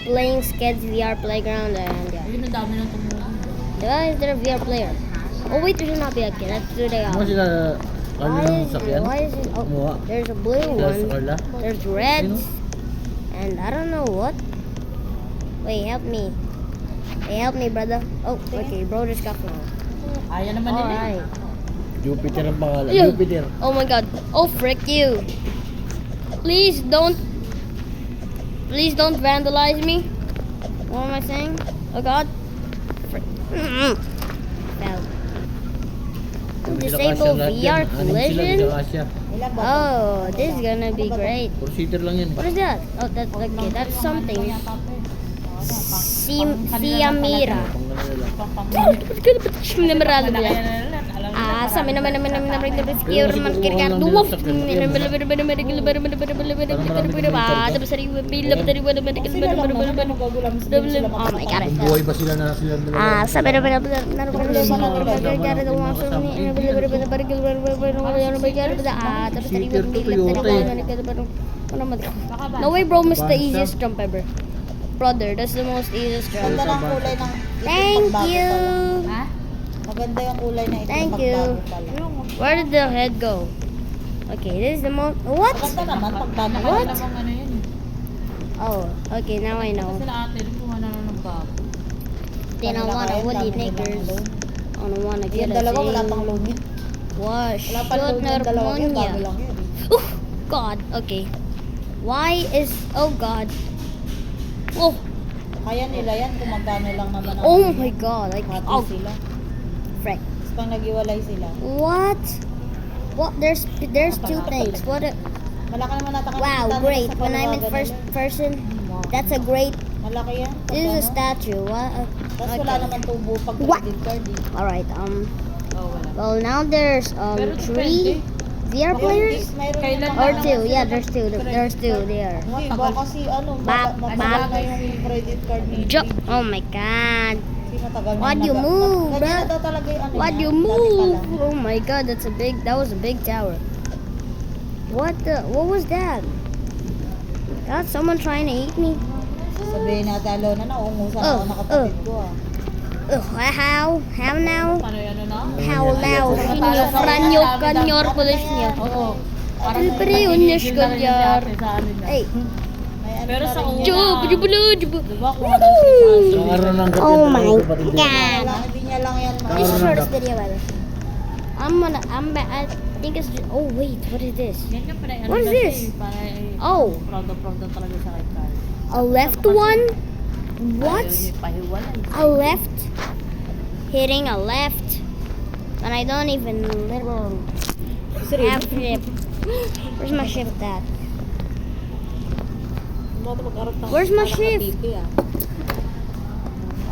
playing Skeds VR Playground and yeah. Ayun, ang dami ng tumulong. Why is there a VR player? Oh wait, there should not be a kid. That's today Ano out. sila, ano ng sakyan? Why is it? Oh, Kumuha. there's a blue Sila sa one. Carla? There's reds, and I don't know what. Wait, help me. Hey, help me, brother. Oh, okay, bro just got flown. Ayaw naman nila. Alright. Jupiter ang pangalan. Yeah. Jupiter. Oh my god. Oh, frick you. Please don't vandalize me. What am I saying? Oh god. Frick. Fell. Disable VR collision. Oh, this is gonna be great. Four-seater lang yan. What is that? Oh, that's okay. That's something. Siamira. Namarado ba yan? Ah, sa amin naman secure man kaya duwaf. Oh my god. Buhay ba sila na sila dalawa? Ah, sabi naman no way, bro, missed the easiest jump ever. Brother, that's the most easiest jump. Ganda ng kulay ng Thank you. Ha? Maganda yung kulay na ito. Thank you. Pala. Where did the head go? Okay, this is the most. What? Maganda naman pagbago. What? Nakakita bang ano yun eh. Oh, okay, now I know. Kasi na ate rin kung ano ng bago. They don't wanna woody niggers. I don't wanna get Yung a dalawa wala thing. pang load yun. Wash. Wala pang load yung dalawa yun. Bago lang yun. Oh, God. Okay. Why is... Oh, God. Oh. Kaya nila yan kung magkano lang naman ang Oh, my God. Like, hati oh, sila. frick. Tapos pag nag-iwalay sila. What? What? There's two things. What? Malaki naman natakang Wow, great. When I'm in first person, that's a great... Malaki yan. This is a Pagkano. statue. What? Tapos wala naman tubo pag What? credit card eh. Alright, Oh, wala. well, now there's, Pero three VR players? Mayroon Kailan yung Or mga- two. Yeah, there's two. There's two there. Hindi, ba kasi ano, Bab- matagal bab- na yung credit card ni Jump. Oh my God. Kasi matagal na Why'd you naga- move, Ganyan bruh? na daw talaga yung ano Why'd niya, you dati pa move? lang. Oh my God, that was a big tower. What was that? God, someone trying to eat me? Sabihin natin, Alona, naungusan Oh, ako ng kapatid ko ah. How now? Paano yan ano? How now? Sinyo, franyo, kanyor, pulis niya. Oo. Pero yun, yes, kunyar. Hey. May ano Pero na sa rin una, yan. Job, jubulu, jubu. diba kung ano si Ang araw ng gabi. Oh my kapatid ko. God. Wala, hindi niya lang yan. This is the shortest video ever. I think it's, oh wait, what is this? Ganyan pa na, ano What is kasi, this? parang, Oh. proud na talaga sa kay Carl. A left one? What? Ayaw niya pahiwalay. A left? Hitting a left? And I don't even literal have shift. Where's my shift at? Where's my shift?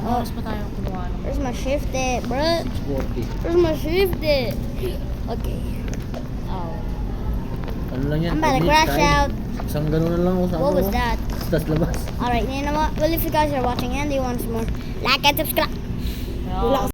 Ano oras pa tayo kumuha ng Where's my shift at, bruh? Sporty. Where's my shift at? Okay. Oh. Ano lang yan? I'm about to 5 minutes crash tayo. out. Isang ganun na lang ako sa What ano, was that? Tas labas. Alright, you know what? Well, if you guys are watching and you want some more, like and subscribe. Wala